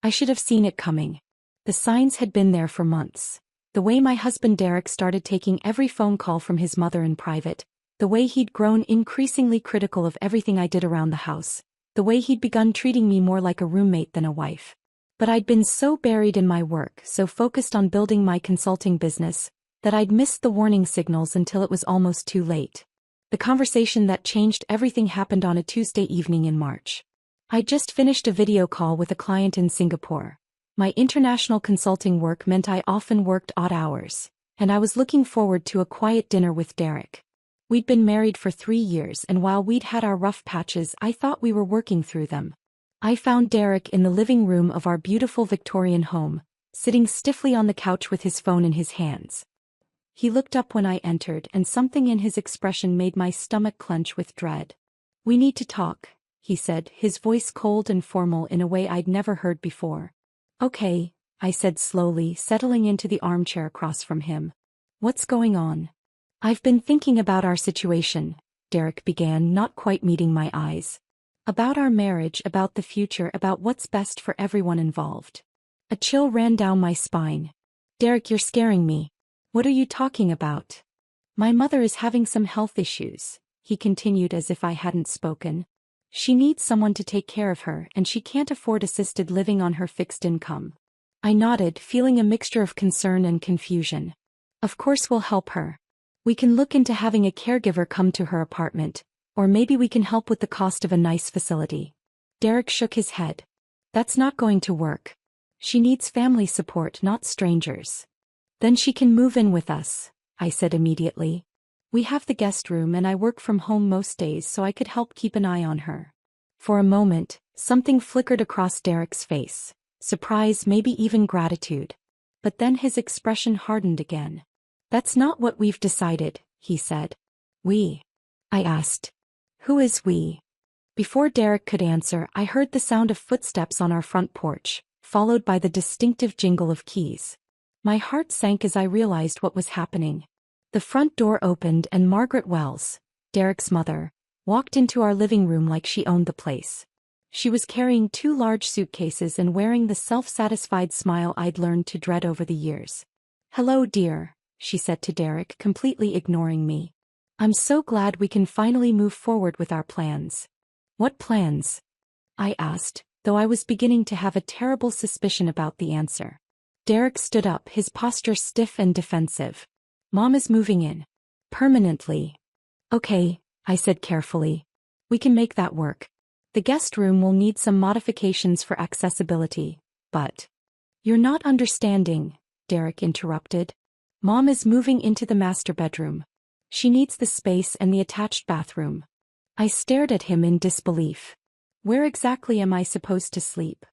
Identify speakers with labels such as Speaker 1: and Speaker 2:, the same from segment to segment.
Speaker 1: I should have seen it coming. The signs had been there for months. The way my husband Derek started taking every phone call from his mother in private, the way he'd grown increasingly critical of everything I did around the house, the way he'd begun treating me more like a roommate than a wife. But I'd been so buried in my work, so focused on building my consulting business, that I'd missed the warning signals until it was almost too late. The conversation that changed everything happened on a Tuesday evening in March. I'd just finished a video call with a client in Singapore. My international consulting work meant I often worked odd hours, and I was looking forward to a quiet dinner with Derek. We'd been married for 3 years, and while we'd had our rough patches, I thought we were working through them. I found Derek in the living room of our beautiful Victorian home, sitting stiffly on the couch with his phone in his hands. He looked up when I entered, and something in his expression made my stomach clench with dread. "We need to talk," he said, his voice cold and formal in a way I'd never heard before. "Okay," I said slowly, settling into the armchair across from him. "What's going on?" "I've been thinking about our situation," Derek began, not quite meeting my eyes. "About our marriage, about the future, about what's best for everyone involved." A chill ran down my spine. "Derek, you're scaring me. What are you talking about?" "My mother is having some health issues," he continued as if I hadn't spoken. "She needs someone to take care of her, and she can't afford assisted living on her fixed income." I nodded, feeling a mixture of concern and confusion. "Of course we'll help her. We can look into having a caregiver come to her apartment, or maybe we can help with the cost of a nice facility." Derek shook his head. "That's not going to work. She needs family support, not strangers." "Then she can move in with us," I said immediately. "We have the guest room and I work from home most days, so I could help keep an eye on her." For a moment, something flickered across Derek's face. Surprise, maybe even gratitude. But then his expression hardened again. "That's not what we've decided," he said. "We?" I asked. "Who is we?" Before Derek could answer, I heard the sound of footsteps on our front porch, followed by the distinctive jingle of keys. My heart sank as I realized what was happening. The front door opened and Margaret Wells, Derek's mother, walked into our living room like she owned the place. She was carrying 2 large suitcases and wearing the self-satisfied smile I'd learned to dread over the years. "Hello, dear," she said to Derek, completely ignoring me. "I'm so glad we can finally move forward with our plans." "What plans?" I asked, though I was beginning to have a terrible suspicion about the answer. Derek stood up, his posture stiff and defensive. "Mom is moving in. Permanently." "Okay," I said carefully. "We can make that work. The guest room will need some modifications for accessibility, but—" "You're not understanding," Derek interrupted. "Mom is moving into the master bedroom. She needs the space and the attached bathroom." I stared at him in disbelief. Where exactly am I supposed to sleep?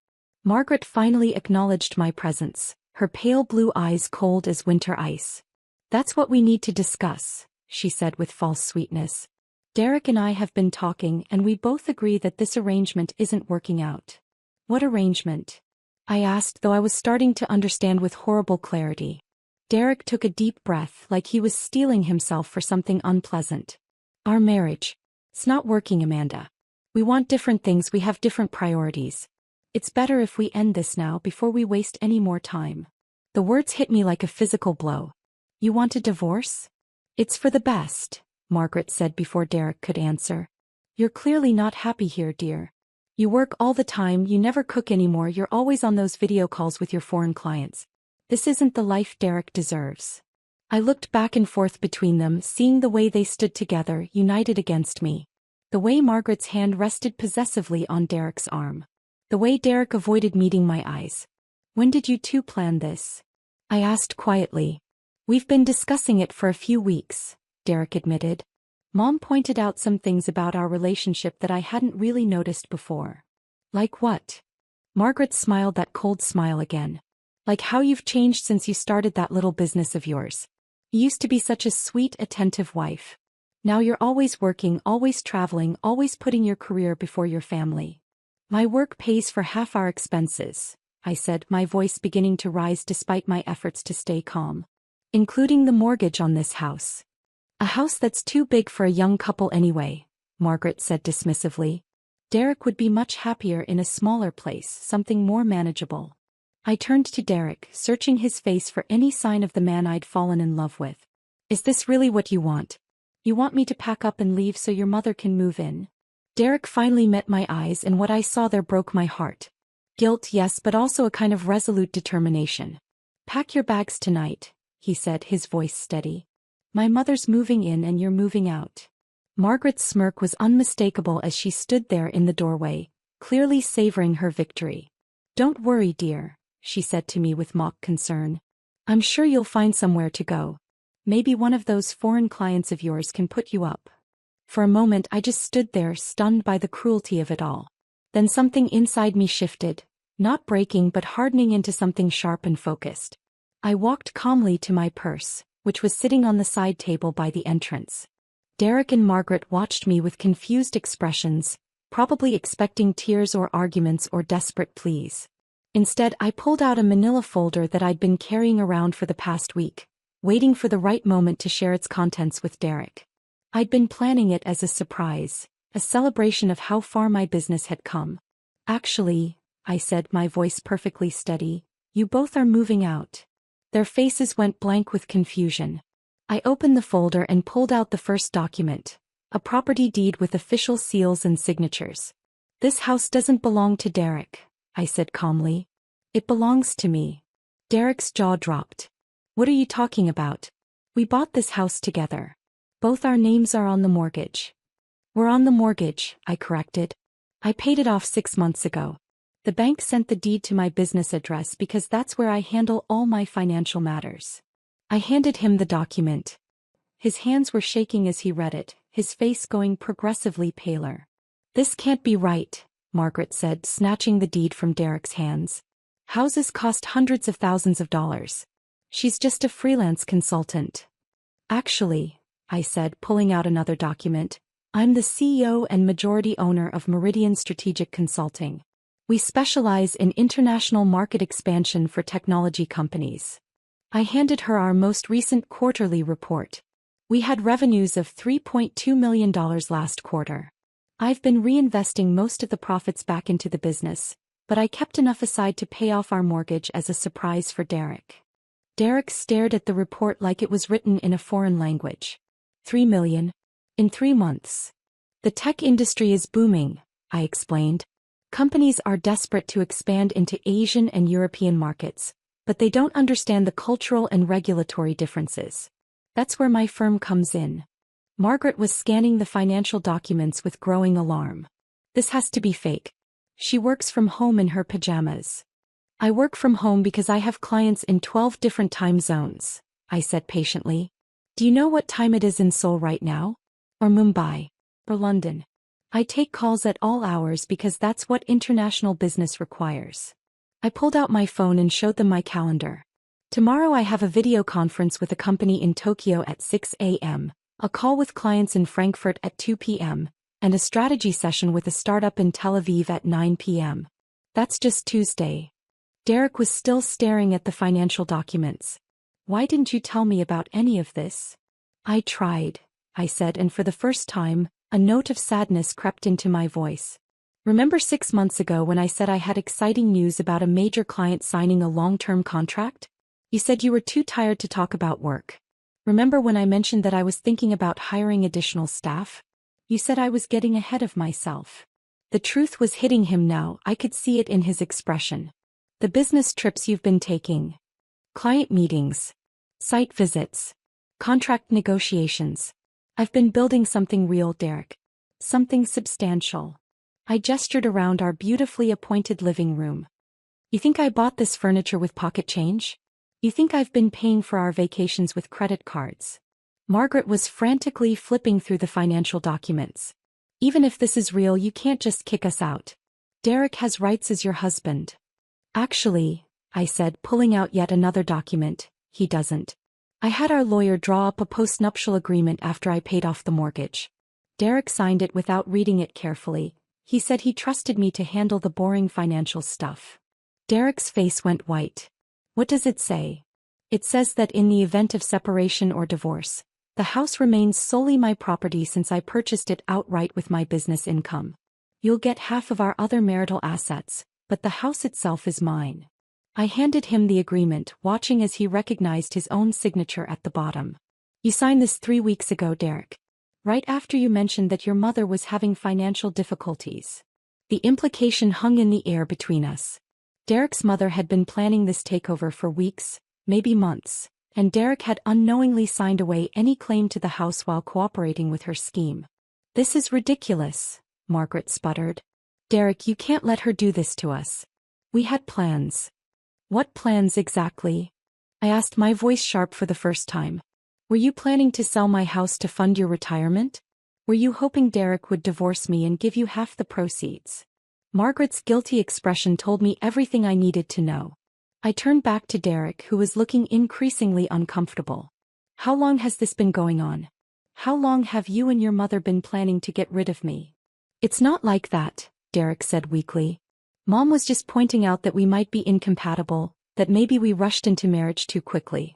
Speaker 1: Margaret finally acknowledged my presence, her pale blue eyes cold as winter ice. "That's what we need to discuss," she said with false sweetness. "Derek and I have been talking and we both agree that this arrangement isn't working out." "What arrangement?" I asked, though I was starting to understand with horrible clarity. Derek took a deep breath, like he was steeling himself for something unpleasant. "Our marriage. It's not working, Amanda. We want different things, we have different priorities. It's better if we end this now before we waste any more time." The words hit me like a physical blow. "You want a divorce?" "It's for the best," Margaret said before Derek could answer. "You're clearly not happy here, dear. You work all the time, you never cook anymore, you're always on those video calls with your foreign clients. This isn't the life Derek deserves." I looked back and forth between them, seeing the way they stood together, united against me. The way Margaret's hand rested possessively on Derek's arm. The way Derek avoided meeting my eyes. "When did you two plan this?" I asked quietly. "We've been discussing it for a few weeks," Derek admitted. "Mom pointed out some things about our relationship that I hadn't really noticed before." "Like what?" Margaret smiled that cold smile again. "Like how you've changed since you started that little business of yours. You used to be such a sweet, attentive wife. Now you're always working, always traveling, always putting your career before your family." "My work pays for half our expenses," I said, my voice beginning to rise despite my efforts to stay calm. "Including the mortgage on this house." "A house that's too big for a young couple anyway," Margaret said dismissively. Derek would be much happier in a smaller place, something more manageable. I turned to Derek, searching his face for any sign of the man I'd fallen in love with. Is this really what you want? You want me to pack up and leave so your mother can move in? Derek finally met my eyes, and what I saw there broke my heart. Guilt, yes, but also a kind of resolute determination. Pack your bags tonight, he said, his voice steady. My mother's moving in and you're moving out. Margaret's smirk was unmistakable as she stood there in the doorway, clearly savoring her victory. Don't worry, dear, she said to me with mock concern. I'm sure you'll find somewhere to go. Maybe one of those foreign clients of yours can put you up. For a moment I just stood there, stunned by the cruelty of it all. Then something inside me shifted, not breaking but hardening into something sharp and focused. I walked calmly to my purse, which was sitting on the side table by the entrance. Derek and Margaret watched me with confused expressions, probably expecting tears or arguments or desperate pleas. Instead, I pulled out a manila folder that I'd been carrying around for the past week, waiting for the right moment to share its contents with Derek. I'd been planning it as a surprise, a celebration of how far my business had come. Actually, I said, my voice perfectly steady, you both are moving out. Their faces went blank with confusion. I opened the folder and pulled out the first document, a property deed with official seals and signatures. This house doesn't belong to Derek, I said calmly. It belongs to me. Derek's jaw dropped. What are you talking about? We bought this house together. Both our names are on the mortgage. We're on the mortgage, I corrected. I paid it off 6 months ago. The bank sent the deed to my business address because that's where I handle all my financial matters. I handed him the document. His hands were shaking as he read it, his face going progressively paler. This can't be right, Margaret said, snatching the deed from Derek's hands. Houses cost hundreds of thousands of dollars. She's just a freelance consultant. Actually, I said, pulling out another document, I'm the CEO and majority owner of Meridian Strategic Consulting. We specialize in international market expansion for technology companies. I handed her our most recent quarterly report. We had revenues of $3.2 million last quarter. I've been reinvesting most of the profits back into the business, but I kept enough aside to pay off our mortgage as a surprise for Derek. Derek stared at the report like it was written in a foreign language. $3 million? In 3 months. The tech industry is booming, I explained. Companies are desperate to expand into Asian and European markets, but they don't understand the cultural and regulatory differences. That's where my firm comes in. Margaret was scanning the financial documents with growing alarm. This has to be fake. She works from home in her pajamas. I work from home because I have clients in 12 different time zones, I said patiently. Do you know what time it is in Seoul right now? Or Mumbai? Or London? I take calls at all hours because that's what international business requires. I pulled out my phone and showed them my calendar. Tomorrow I have a video conference with a company in Tokyo at 6 a.m., a call with clients in Frankfurt at 2 p.m., and a strategy session with a startup in Tel Aviv at 9 p.m. That's just Tuesday. Derek was still staring at the financial documents. Why didn't you tell me about any of this? I tried, I said, and for the first time, a note of sadness crept into my voice. Remember 6 months ago when I said I had exciting news about a major client signing a long-term contract? You said you were too tired to talk about work. Remember when I mentioned that I was thinking about hiring additional staff? You said I was getting ahead of myself. The truth was hitting him now. I could see it in his expression. The business trips you've been taking. Client meetings. Site visits. Contract negotiations. I've been building something real, Derek. Something substantial. I gestured around our beautifully appointed living room. You think I bought this furniture with pocket change? You think I've been paying for our vacations with credit cards? Margaret was frantically flipping through the financial documents. Even if this is real, you can't just kick us out. Derek has rights as your husband. Actually, I said, pulling out yet another document, he doesn't. I had our lawyer draw up a postnuptial agreement after I paid off the mortgage. Derek signed it without reading it carefully. He said he trusted me to handle the boring financial stuff. Derek's face went white. What does it say? It says that in the event of separation or divorce, the house remains solely my property since I purchased it outright with my business income. You'll get half of our other marital assets, but the house itself is mine. I handed him the agreement, watching as he recognized his own signature at the bottom. You signed this 3 weeks ago, Derek. Right after you mentioned that your mother was having financial difficulties. The implication hung in the air between us. Derek's mother had been planning this takeover for weeks, maybe months, and Derek had unknowingly signed away any claim to the house while cooperating with her scheme. This is ridiculous, Margaret sputtered. Derek, you can't let her do this to us. We had plans. What plans exactly? I asked, my voice sharp for the first time. Were you planning to sell my house to fund your retirement? Were you hoping Derek would divorce me and give you half the proceeds? Margaret's guilty expression told me everything I needed to know. I turned back to Derek, who was looking increasingly uncomfortable. How long has this been going on? How long have you and your mother been planning to get rid of me? It's not like that, Derek said weakly. Mom was just pointing out that we might be incompatible, that maybe we rushed into marriage too quickly.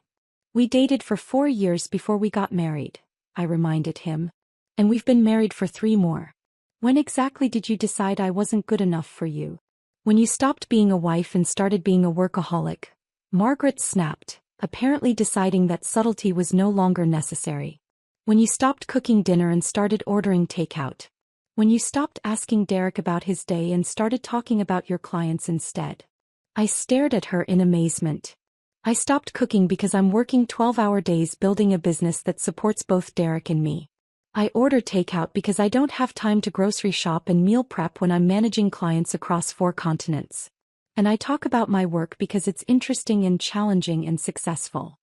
Speaker 1: We dated for 4 years before we got married, I reminded him. And we've been married for 3 more. When exactly did you decide I wasn't good enough for you? When you stopped being a wife and started being a workaholic. Margaret snapped, apparently deciding that subtlety was no longer necessary. When you stopped cooking dinner and started ordering takeout. When you stopped asking Derek about his day and started talking about your clients instead. I stared at her in amazement. I stopped cooking because I'm working 12-hour days building a business that supports both Derek and me. I order takeout because I don't have time to grocery shop and meal prep when I'm managing clients across 4 continents. And I talk about my work because it's interesting and challenging and successful.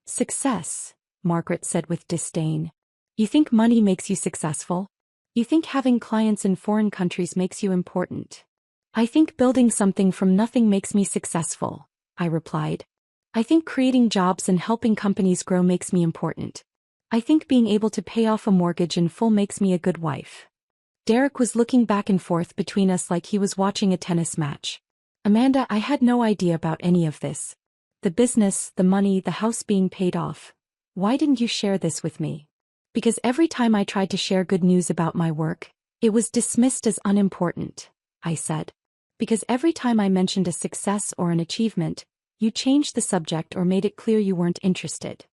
Speaker 1: Success, Margaret said with disdain. You think money makes you successful? You think having clients in foreign countries makes you important? I think building something from nothing makes me successful, I replied. I think creating jobs and helping companies grow makes me important. I think being able to pay off a mortgage in full makes me a good wife. Derek was looking back and forth between us like he was watching a tennis match. Amanda, I had no idea about any of this. The business, the money, the house being paid off. Why didn't you share this with me? Because every time I tried to share good news about my work, it was dismissed as unimportant, I said. Because every time I mentioned a success or an achievement, you changed the subject or made it clear you weren't interested.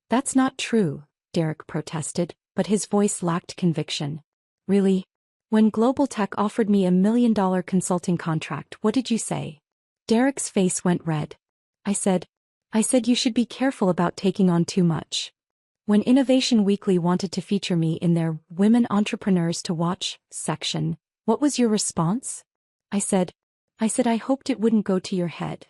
Speaker 1: That's not true, Derek protested, but his voice lacked conviction. Really? When Global Tech offered me $1 million consulting contract, what did you say? Derek's face went red. I said you should be careful about taking on too much. When Innovation Weekly wanted to feature me in their Women Entrepreneurs to Watch section, what was your response? I said I hoped it wouldn't go to your head.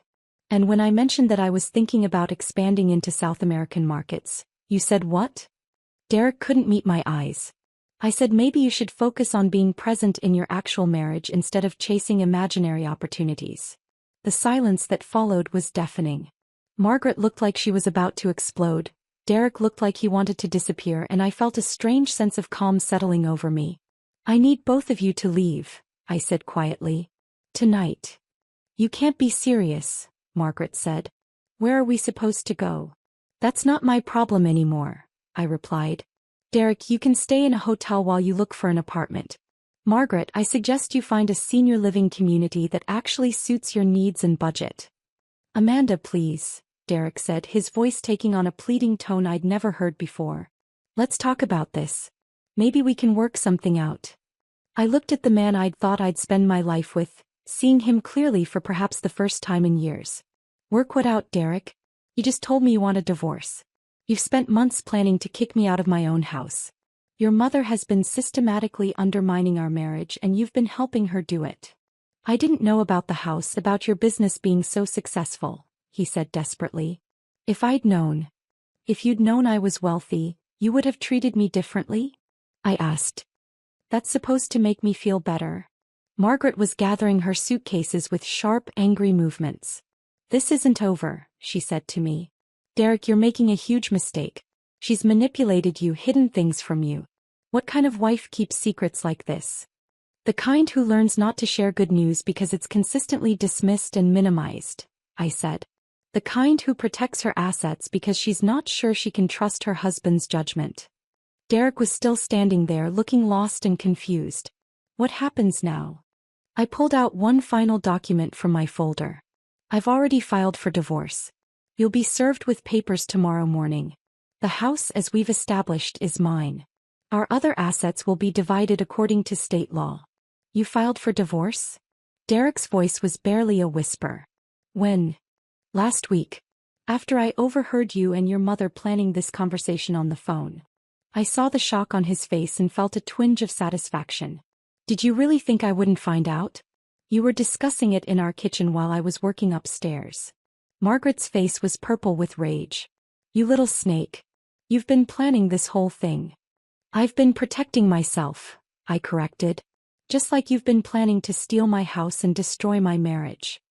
Speaker 1: And when I mentioned that I was thinking about expanding into South American markets, you said what? Derek couldn't meet my eyes. I said maybe you should focus on being present in your actual marriage instead of chasing imaginary opportunities. The silence that followed was deafening. Margaret looked like she was about to explode. Derek looked like he wanted to disappear, and I felt a strange sense of calm settling over me. I need both of you to leave, I said quietly. Tonight. You can't be serious, Margaret said. Where are we supposed to go? That's not my problem anymore, I replied. Derek, you can stay in a hotel while you look for an apartment. Margaret, I suggest you find a senior living community that actually suits your needs and budget. Amanda, please, Derek said, his voice taking on a pleading tone I'd never heard before. Let's talk about this. Maybe we can work something out. I looked at the man I'd thought I'd spend my life with, seeing him clearly for perhaps the first time in years. Work what out, Derek? You just told me you want a divorce. You've spent months planning to kick me out of my own house. Your mother has been systematically undermining our marriage, and you've been helping her do it. I didn't know about the house, about your business being so successful, he said desperately. If I'd known. If you'd known I was wealthy, you would have treated me differently? I asked. That's supposed to make me feel better. Margaret was gathering her suitcases with sharp, angry movements. This isn't over, she said to me. Derek, you're making a huge mistake. She's manipulated you, hidden things from you. What kind of wife keeps secrets like this? The kind who learns not to share good news because it's consistently dismissed and minimized, I said. The kind who protects her assets because she's not sure she can trust her husband's judgment. Derek was still standing there, looking lost and confused. What happens now? I pulled out one final document from my folder. I've already filed for divorce. You'll be served with papers tomorrow morning. The house, as we've established, is mine. Our other assets will be divided according to state law. You filed for divorce? Derek's voice was barely a whisper. When? Last week. After I overheard you and your mother planning this conversation on the phone. I saw the shock on his face and felt a twinge of satisfaction. Did you really think I wouldn't find out? You were discussing it in our kitchen while I was working upstairs. Margaret's face was purple with rage. You little snake. You've been planning this whole thing. I've been protecting myself, I corrected. Just like you've been planning to steal my house and destroy my marriage.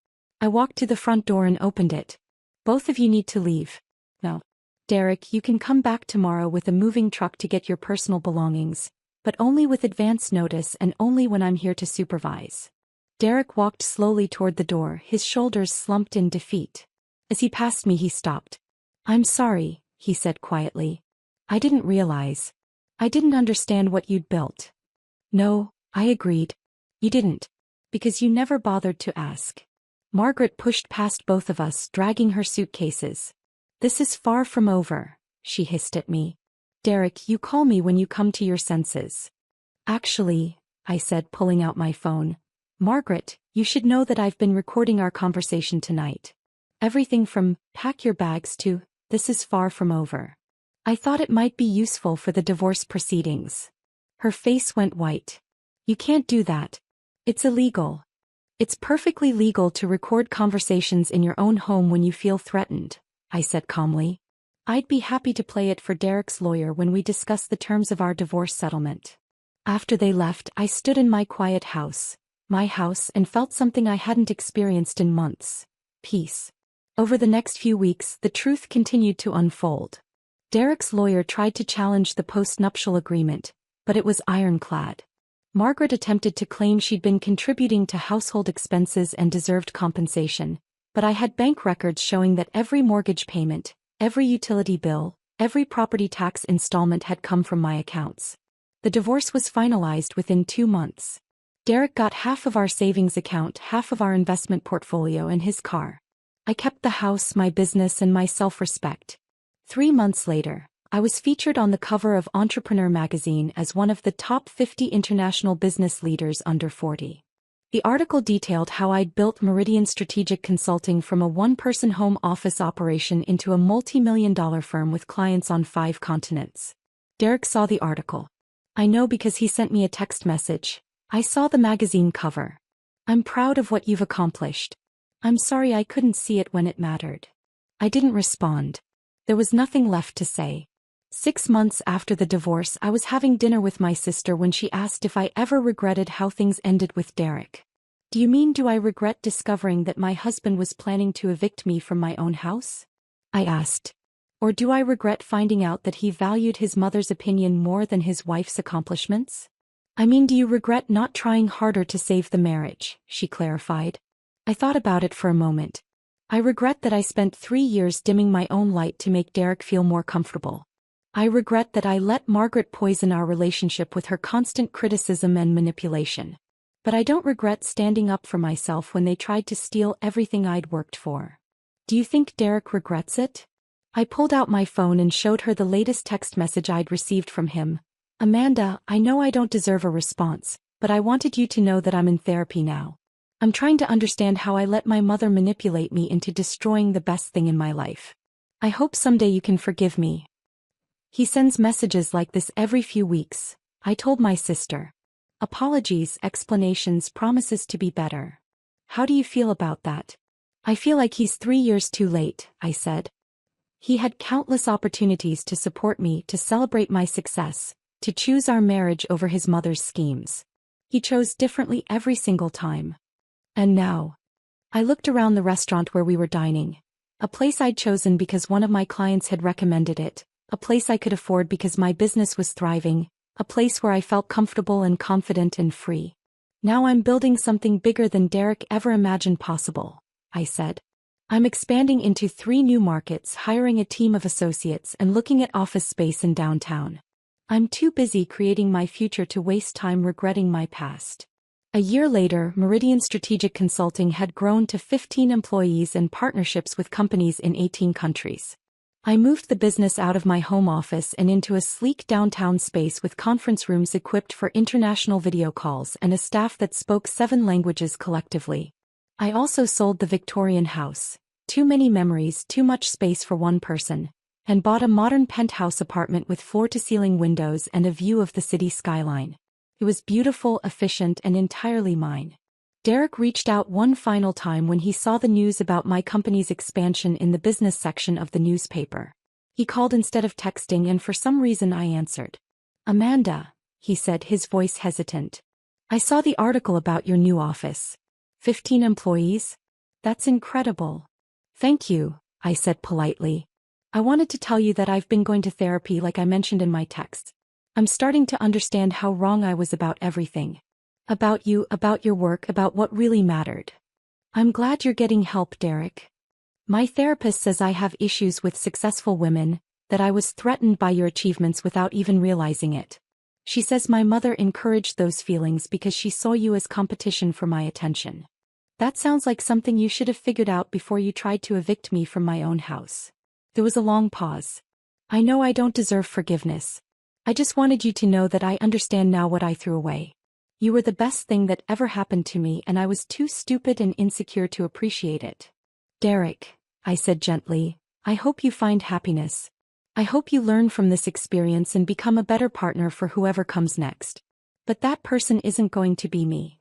Speaker 1: I walked to the front door and opened it. Both of you need to leave. No. Derek, you can come back tomorrow with a moving truck to get your personal belongings, but only with advance notice and only when I'm here to supervise. Derek walked slowly toward the door, his shoulders slumped in defeat. As he passed me, he stopped. I'm sorry, he said quietly. I didn't realize. I didn't understand what you'd built. No, I agreed. You didn't. Because you never bothered to ask. Margaret pushed past both of us, dragging her suitcases. This is far from over, she hissed at me. Derek, you call me when you come to your senses. Actually, I said, pulling out my phone. Margaret, you should know that I've been recording our conversation tonight. Everything from, pack your bags to, this is far from over. I thought it might be useful for the divorce proceedings. Her face went white. You can't do that. It's illegal. It's perfectly legal to record conversations in your own home when you feel threatened, I said calmly. I'd be happy to play it for Derek's lawyer when we discuss the terms of our divorce settlement. After they left, I stood in my quiet house, my house, and felt something I hadn't experienced in months. Peace. Over the next few weeks, the truth continued to unfold. Derek's lawyer tried to challenge the post-nuptial agreement, but it was ironclad. Margaret attempted to claim she'd been contributing to household expenses and deserved compensation, but I had bank records showing that every mortgage payment, every utility bill, every property tax installment had come from my accounts. The divorce was finalized within 2 months. Derek got half of our savings account, half of our investment portfolio, and his car. I kept the house, my business, and my self-respect. 3 months later, I was featured on the cover of Entrepreneur magazine as one of the top 50 international business leaders under 40. The article detailed how I'd built Meridian Strategic Consulting from a one-person home office operation into a multi-million-dollar firm with clients on 5 continents. Derek saw the article. I know because he sent me a text message. I saw the magazine cover. I'm proud of what you've accomplished. I'm sorry I couldn't see it when it mattered. I didn't respond. There was nothing left to say. 6 months after the divorce, I was having dinner with my sister when she asked if I ever regretted how things ended with Derek. Do I regret discovering that my husband was planning to evict me from my own house? I asked. Or do I regret finding out that he valued his mother's opinion more than his wife's accomplishments? Do you regret not trying harder to save the marriage? She clarified. I thought about it for a moment. I regret that I spent 3 years dimming my own light to make Derek feel more comfortable. I regret that I let Margaret poison our relationship with her constant criticism and manipulation. But I don't regret standing up for myself when they tried to steal everything I'd worked for. Do you think Derek regrets it? I pulled out my phone and showed her the latest text message I'd received from him. Amanda, I know I don't deserve a response, but I wanted you to know that I'm in therapy now. I'm trying to understand how I let my mother manipulate me into destroying the best thing in my life. I hope someday you can forgive me. He sends messages like this every few weeks, I told my sister. Apologies, explanations, promises to be better. How do you feel about that? I feel like he's 3 years too late, I said. He had countless opportunities to support me, to celebrate my success, to choose our marriage over his mother's schemes. He chose differently every single time. And now? I looked around the restaurant where we were dining. A place I'd chosen because one of my clients had recommended it. A place I could afford because my business was thriving, a place where I felt comfortable and confident and free. Now I'm building something bigger than Derek ever imagined possible, I said. I'm expanding into 3 new markets, hiring a team of associates, and looking at office space in downtown. I'm too busy creating my future to waste time regretting my past. A year later, Meridian Strategic Consulting had grown to 15 employees and partnerships with companies in 18 countries. I moved the business out of my home office and into a sleek downtown space with conference rooms equipped for international video calls and a staff that spoke 7 languages collectively. I also sold the Victorian house, too many memories, too much space for one person, and bought a modern penthouse apartment with floor-to-ceiling windows and a view of the city skyline. It was beautiful, efficient, and entirely mine. Derek reached out one final time when he saw the news about my company's expansion in the business section of the newspaper. He called instead of texting, and for some reason I answered. "Amanda," he said, his voice hesitant. "I saw the article about your new office. 15 employees? That's incredible." "Thank you," I said politely. "I wanted to tell you that I've been going to therapy like I mentioned in my text. I'm starting to understand how wrong I was about everything. About you, about your work, about what really mattered. I'm glad you're getting help, Derek. My therapist says I have issues with successful women, that I was threatened by your achievements without even realizing it. She says my mother encouraged those feelings because she saw you as competition for my attention. That sounds like something you should have figured out before you tried to evict me from my own house." There was a long pause. "I know I don't deserve forgiveness. I just wanted you to know that I understand now what I threw away. You were the best thing that ever happened to me, and I was too stupid and insecure to appreciate it. Derek," I said gently, "I hope you find happiness. I hope you learn from this experience and become a better partner for whoever comes next. But that person isn't going to be me."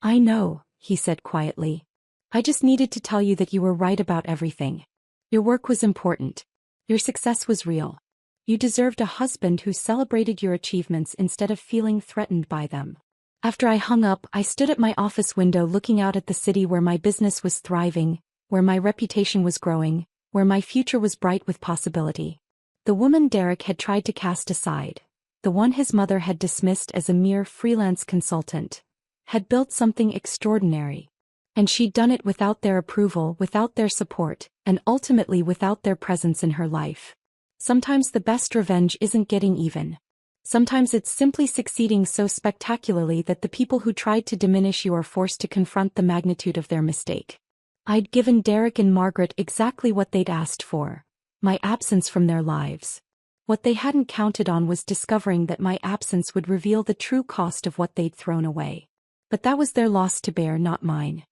Speaker 1: "I know," he said quietly. "I just needed to tell you that you were right about everything. Your work was important. Your success was real. You deserved a husband who celebrated your achievements instead of feeling threatened by them." After I hung up, I stood at my office window looking out at the city where my business was thriving, where my reputation was growing, where my future was bright with possibility. The woman Derek had tried to cast aside, the one his mother had dismissed as a mere freelance consultant, had built something extraordinary. And she'd done it without their approval, without their support, and ultimately without their presence in her life. Sometimes the best revenge isn't getting even. Sometimes it's simply succeeding so spectacularly that the people who tried to diminish you are forced to confront the magnitude of their mistake. I'd given Derek and Margaret exactly what they'd asked for: my absence from their lives. What they hadn't counted on was discovering that my absence would reveal the true cost of what they'd thrown away. But that was their loss to bear, not mine.